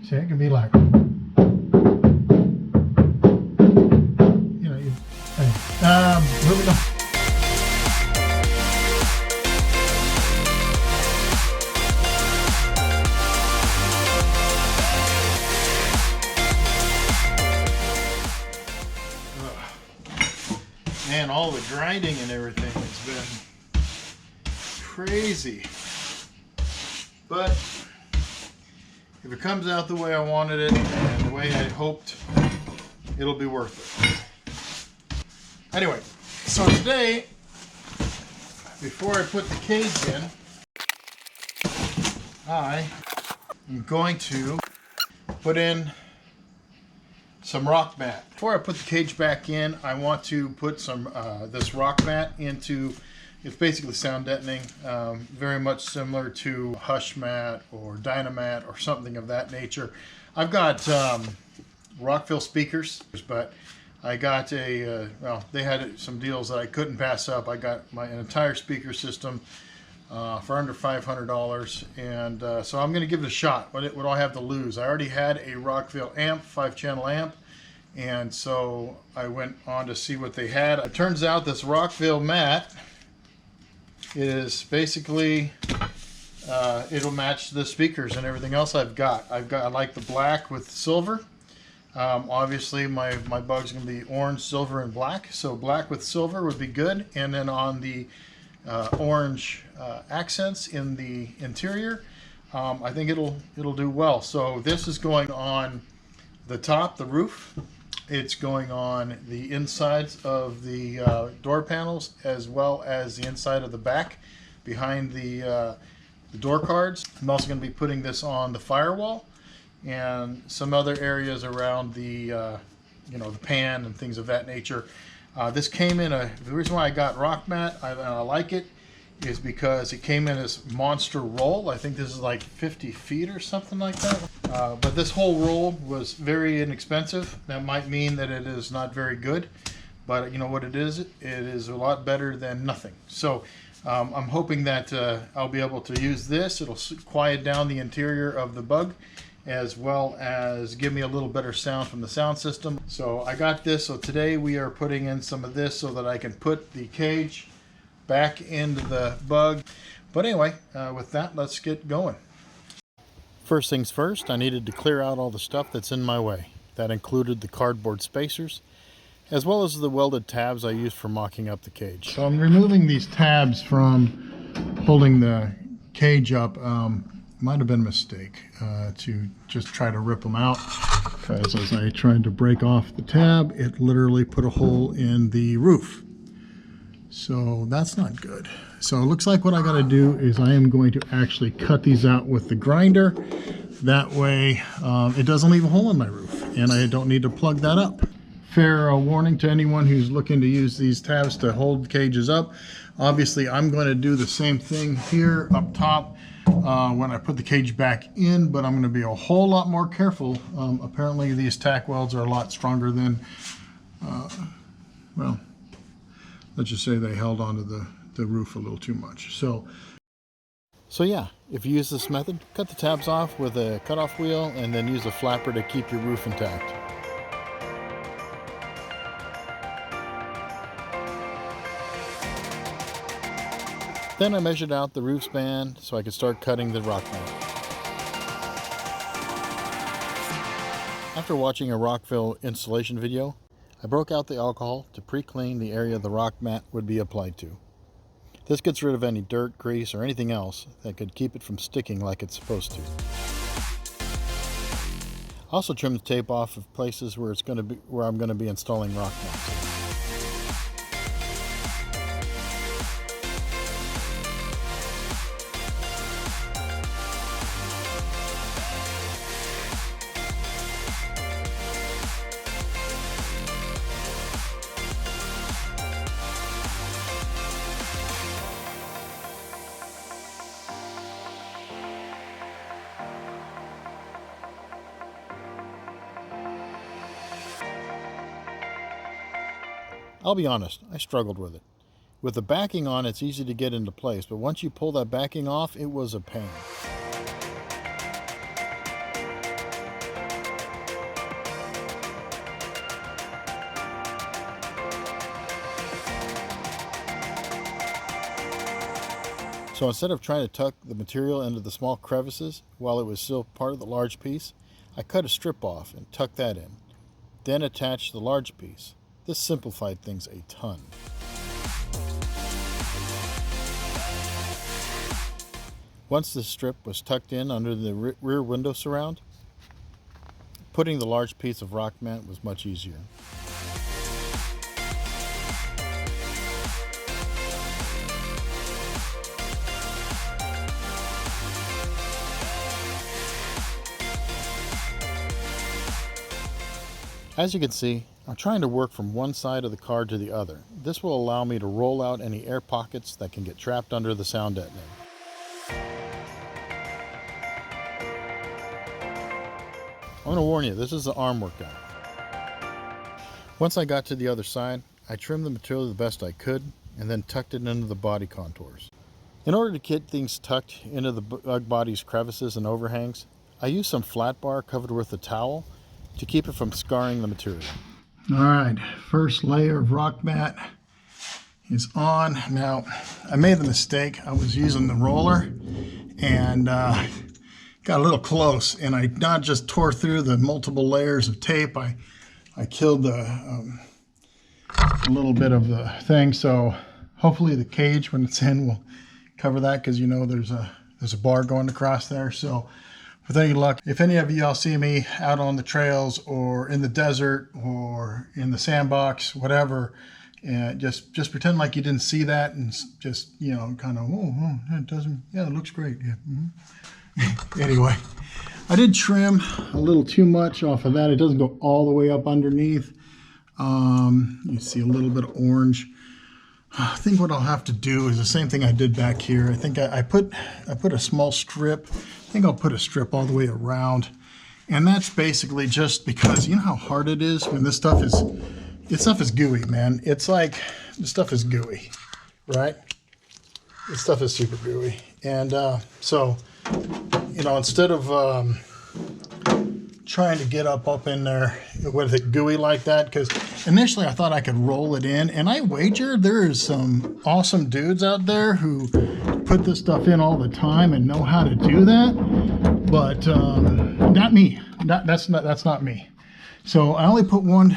See, it can be like, moving on. Man, all the grinding and everything has been crazy. But if it comes out the way I wanted it and the way I hoped, it'll be worth it. Anyway, so today, before I put the cage in, I am going to put in some RockMat. Before I put the cage back in, I want to put some this RockMat into, it's basically sound deadening, very much similar to HushMat or DynaMat or something of that nature. I've got Rockville speakers, but I got a, well, they had some deals that I couldn't pass up. I got an entire speaker system for under $500, and so I'm going to give it a shot. What do I have to lose? I already had a Rockville amp, 5-channel amp, and so I went on to see what they had. It turns out this Rockville mat is basically it'll match the speakers and everything else I've got. I like the black with silver. Obviously my bug's going to be orange, silver, and black, so black with silver would be good, and then on the orange accents in the interior, I think it'll do well. So this is going on the top, the roof. It's going on the insides of the door panels, as well as the inside of the back behind the door cards. I'm also going to be putting this on the firewall and some other areas around the you know, the pan and things of that nature. This came in the reason why I got RockMat, and I like it, is because it came in this monster roll. I think this is like 50 feet or something like that. But this whole roll was very inexpensive. That might mean that it is not very good, but you know what it is? It is a lot better than nothing. So I'm hoping that I'll be able to use this. It'll quiet down the interior of the bug, as well as give me a little better sound from the sound system. So I got this. So today we are putting in some of this so that I can put the cage back into the bug. But anyway, with that, let's get going. First things first, I needed to clear out all the stuff that's in my way. That included the cardboard spacers, as well as the welded tabs I used for mocking up the cage. So I'm removing these tabs from holding the cage up. Might have been a mistake to just try to rip them out, because as I tried to break off the tab, it literally put a hole in the roof. So that's not good. So it looks like what I got to do is I am going to actually cut these out with the grinder. That way it doesn't leave a hole in my roof, and I don't need to plug that up. Fair warning to anyone who's looking to use these tabs to hold cages up. Obviously I'm going to do the same thing here up top when I put the cage back in, but I'm going to be a whole lot more careful. Apparently these tack welds are a lot stronger than, well, let's just say they held onto the roof a little too much. So yeah, if you use this method, cut the tabs off with a cutoff wheel and then use a flapper to keep your roof intact. Then I measured out the roof span so I could start cutting the RockMat. After watching a Rockville installation video, I broke out the alcohol to pre-clean the area the RockMat would be applied to. This gets rid of any dirt, grease, or anything else that could keep it from sticking like it's supposed to. I also trimmed the tape off of places where I'm going to be installing RockMats. I'll be honest, I struggled with it. With the backing on, it's easy to get into place, but once you pull that backing off, it was a pain. So instead of trying to tuck the material into the small crevices while it was still part of the large piece, I cut a strip off and tucked that in, then attached the large piece. This simplified things a ton. Once the strip was tucked in under the rear window surround, putting the large piece of RockMat was much easier. As you can see, I'm trying to work from one side of the card to the other. This will allow me to roll out any air pockets that can get trapped under the sound deadening. I'm going to warn you, this is the arm workout. Once I got to the other side, I trimmed the material the best I could and then tucked it into the body contours. In order to get things tucked into the bug body's crevices and overhangs, I used some flat bar covered with a towel to keep it from scarring the material. All right, first layer of RockMat is on. Now, I made the mistake. I was using the roller and got a little close, and I not just tore through the multiple layers of tape, I killed a little bit of the thing. So hopefully the cage, when it's in, will cover that, because you know there's a bar going across there. So with any luck, if any of y'all see me out on the trails or in the desert or in the sandbox, whatever, just pretend like you didn't see that, and just, you know, kind of, oh, it doesn't, yeah, it looks great. Yeah. Anyway, I did trim a little too much off of that. It doesn't go all the way up underneath. You see a little bit of orange. I think what I'll have to do is the same thing I did back here. I think I put a small strip. I think I'll put a strip all the way around. And that's basically just because, you know how hard it is when this stuff is gooey, man. It's like, this stuff is gooey, right? This stuff is super gooey. And so, you know, instead of trying to get up in there with it gooey like that, because initially I thought I could roll it in, and I wager there is some awesome dudes out there who put this stuff in all the time and know how to do that, but not me. That's not me. So I only put one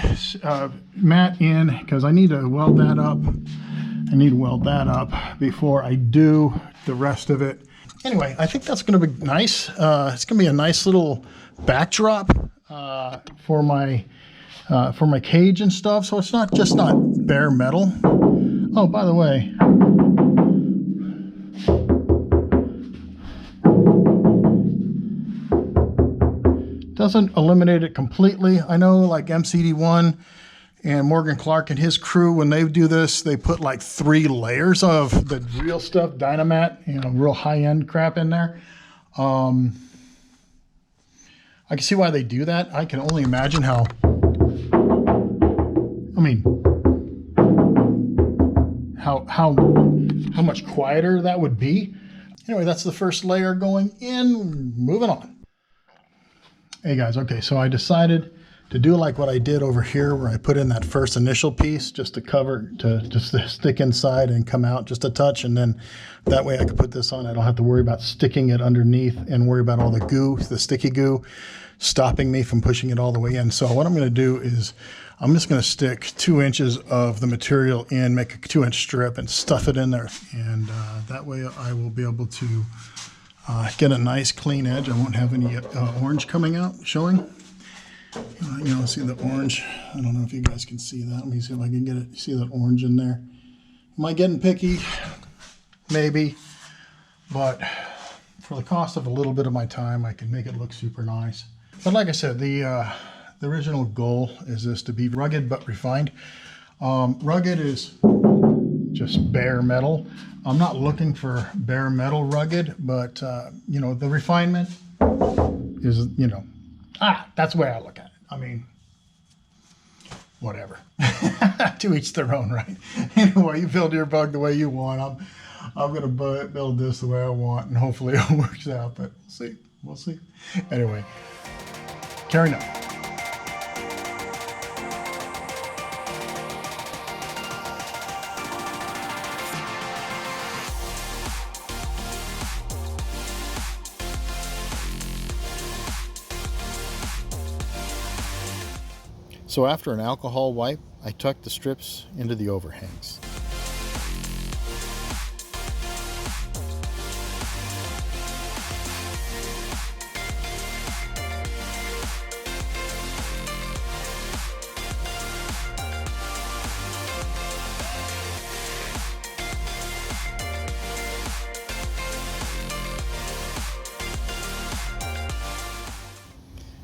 mat in because I need to weld that up. I need to weld that up before I do the rest of it. Anyway, I think that's going to be nice. It's going to be a nice little backdrop for my cage and stuff. So it's not just bare metal. Oh, by the way, doesn't eliminate it completely. I know, like MCD1 and Morgan Clark and his crew, when they do this, they put like 3 layers of the real stuff, DynaMat, you know, real high-end crap in there. I can see why they do that. I can only imagine how, I mean, how much quieter that would be. Anyway, that's the first layer going in. Moving on. Hey guys, okay, so I decided to do like what I did over here, where I put in that first initial piece just to cover, just to stick inside and come out just a touch, and then that way I could put this on. I don't have to worry about sticking it underneath and worry about all the goo, the sticky goo, stopping me from pushing it all the way in. So what I'm going to do is I'm just going to stick 2 inches of the material in, make a 2-inch strip, and stuff it in there, and that way I will be able to get a nice clean edge. I won't have any orange coming out, showing. You know, see the orange? I don't know if you guys can see that. Let me see if I can get it. See that orange in there? Am I getting picky? Maybe. But for the cost of a little bit of my time, I can make it look super nice. But like I said, the original goal is this to be rugged but refined. Rugged is just bare metal. I'm not looking for bare metal rugged, but you know, the refinement is, you know, that's the way I look at it. I mean, whatever. To each their own, right? Anyway, you build your bug the way you want. I'm gonna build this the way I want, and hopefully it works out. But we'll see. Anyway, carrying on. So after an alcohol wipe, I tucked the strips into the overhangs.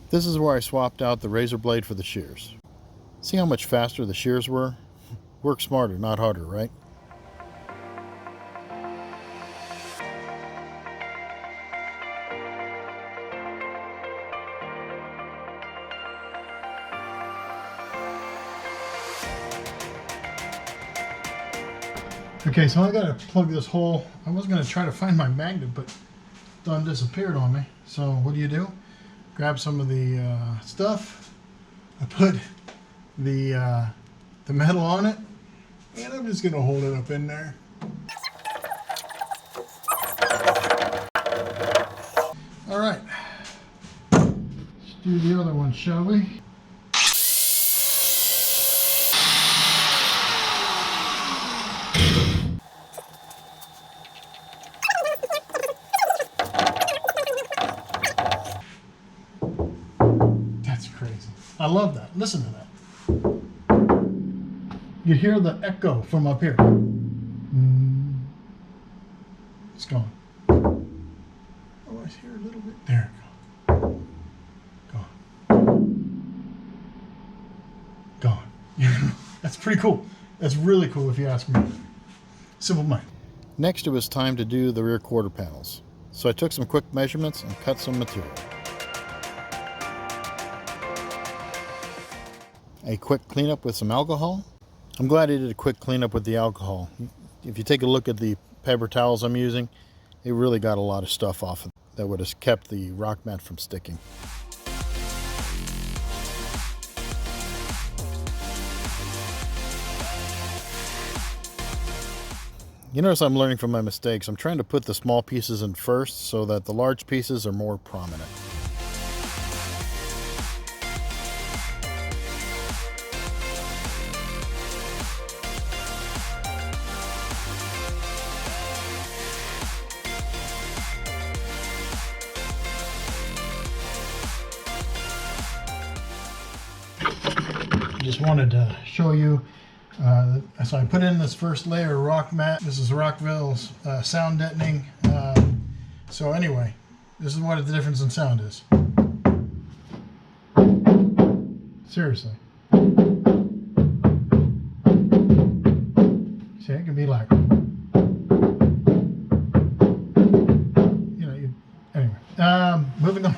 This is where I swapped out the razor blade for the shears. See how much faster the shears were? Work smarter, not harder, right? Okay, so I gotta plug this hole. I was gonna try to find my magnet, but it done disappeared on me. So what do? Grab some of the stuff. I put the metal on it, and I'm just gonna hold it up in there. All right, let's do the other one, shall we? I love that. Listen to that. You hear the echo from up here. It's gone. Oh, I hear a little bit. There it goes. Gone. Gone. That's pretty cool. That's really cool if you ask me. Simple mind. Next, it was time to do the rear quarter panels. So I took some quick measurements and cut some material. A quick cleanup with some alcohol. I'm glad I did a quick cleanup with the alcohol. If you take a look at the paper towels I'm using, it really got a lot of stuff off of it that would have kept the RockMat from sticking. You notice I'm learning from my mistakes. I'm trying to put the small pieces in first so that the large pieces are more prominent. Just wanted to show you, so I put in this first layer of RockMat. This is Rockville's Sound Deadening. So anyway, this is what the difference in sound is. Seriously. See, it can be like, anyway, moving on.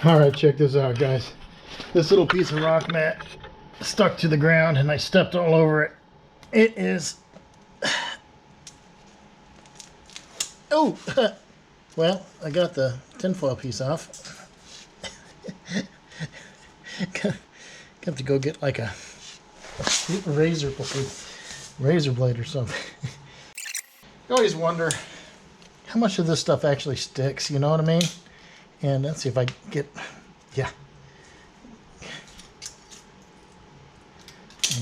All right, check this out, guys. This little piece of RockMat stuck to the ground and I stepped all over it. It is, oh, well, I got the tinfoil piece off. Got to go get like a razor blade or something. You always wonder how much of this stuff actually sticks, you know what I mean? And let's see if I get, yeah.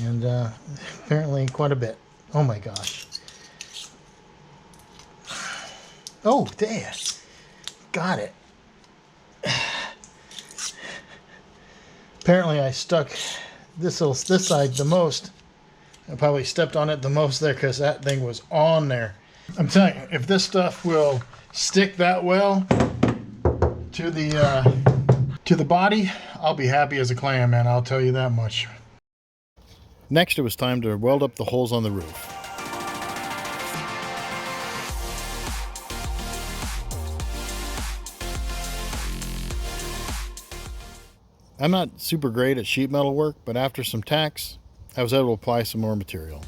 And apparently quite a bit. Oh my gosh. Oh, there. Got it. Apparently I stuck this side the most. I probably stepped on it the most there because that thing was on there. I'm telling you, if this stuff will stick that well to the body, I'll be happy as a clam, man. I'll tell you that much. Next, it was time to weld up the holes on the roof. I'm not super great at sheet metal work, but after some tacks, I was able to apply some more material.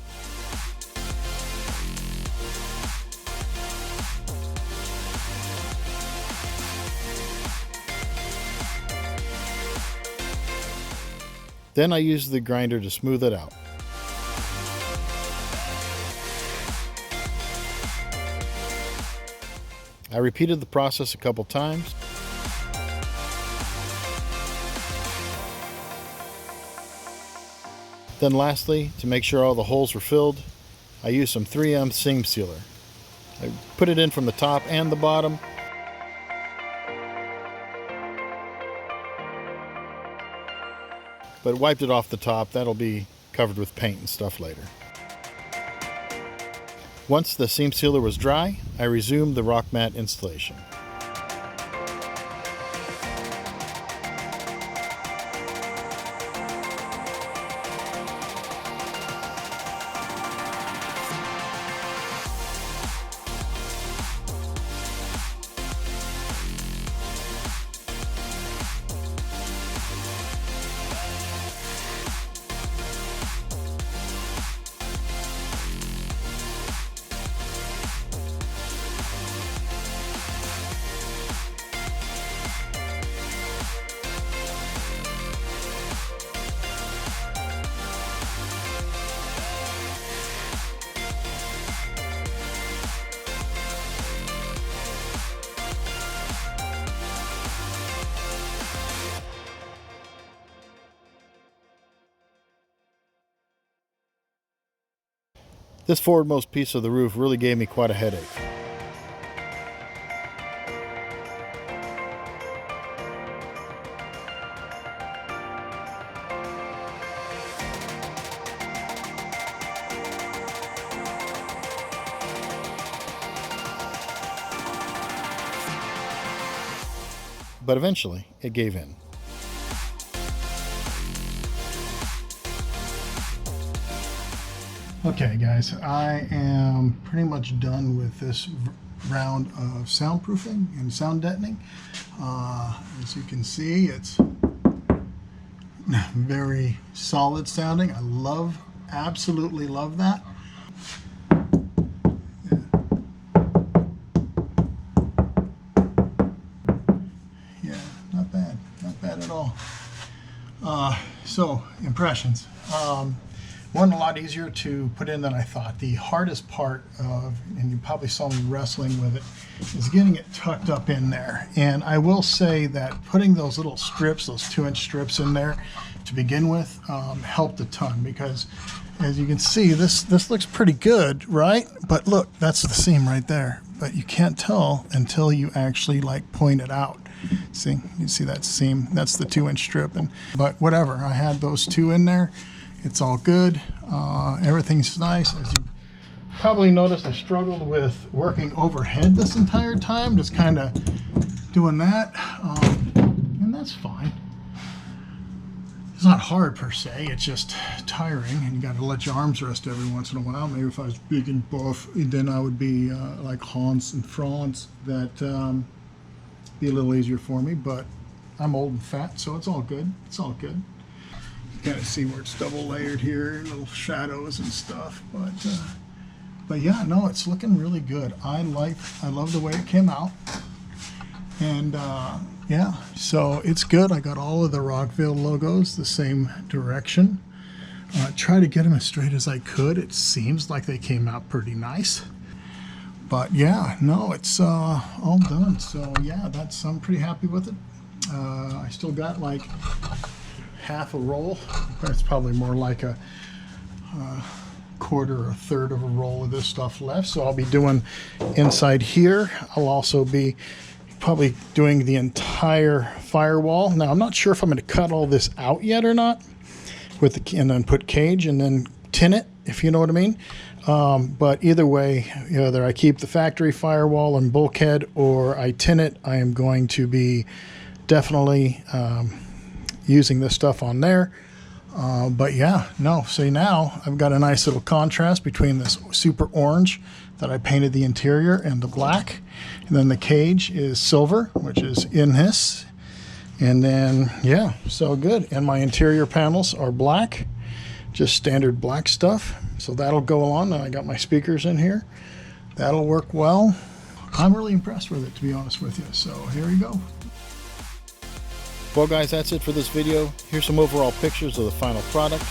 Then I use the grinder to smooth it out. I repeated the process a couple times. Then lastly, to make sure all the holes were filled, I used some 3M seam sealer. I put it in from the top and the bottom. But wiped it off the top. That'll be covered with paint and stuff later. Once the seam sealer was dry, I resumed the RockMat installation. This forwardmost piece of the roof really gave me quite a headache. But eventually, it gave in. Okay guys, I am pretty much done with this round of soundproofing and sound deadening. As you can see, it's very solid sounding. I absolutely love that. Yeah, not bad at all. So, impressions. One, a lot easier to put in than I thought. The hardest part of, and you probably saw me wrestling with it, is getting it tucked up in there. And I will say that putting those little strips, those 2-inch strips in there to begin with, helped a ton, because as you can see, this looks pretty good, right? But look, that's the seam right there. But you can't tell until you actually like point it out. See, you see that seam? That's the 2-inch strip. But whatever, I had those two in there. It's all good. Everything's nice. As you probably noticed, I struggled with working overhead this entire time, just kind of doing that, and that's fine. It's not hard per se, it's just tiring, and you got to let your arms rest every once in a while. Maybe if I was big and buff, then I would be like Hans and Franz. That be a little easier for me, but I'm old and fat, so it's all good. It's all good. Kind of see where it's double layered here, little shadows and stuff, but yeah, no, it's looking really good. I love the way it came out, and yeah, so it's good. I got all of the Rockville logos the same direction. Try to get them as straight as I could. It seems like they came out pretty nice, but yeah, no, it's all done. So yeah, I'm pretty happy with it. I still got like half a roll. That's probably more like a quarter or a third of a roll of this stuff left. So I'll be doing inside here. I'll also be probably doing the entire firewall. Now I'm not sure if I'm going to cut all this out yet or not, and then put cage and then tin it, if you know what I mean. But either way, either I keep the factory firewall and bulkhead or I tin it, I am going to be definitely using this stuff on there. But yeah, no, see, now I've got a nice little contrast between this super orange that I painted the interior and the black, and then the cage is silver, which is in this, and then yeah, so good. And my interior panels are black, just standard black stuff, so that'll go along. And I got my speakers in here, that'll work well. I'm really impressed with it, to be honest with you. So here we go. Well guys, that's it for this video. Here's some overall pictures of the final product.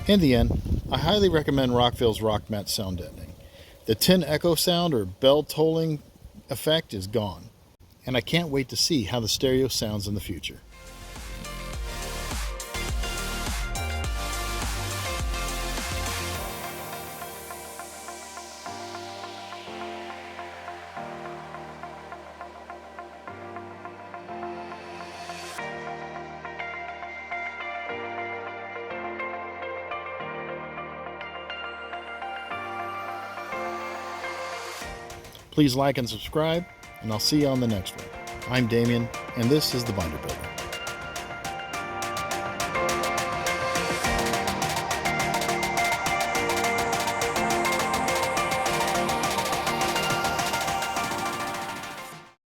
In the end, I highly recommend Rockville's RockMat Sound Deadening. The tin echo sound or bell tolling effect is gone, and I can't wait to see how the stereo sounds in the future. Please like and subscribe, and I'll see you on the next one. I'm Damien, and this is The Binder Builder.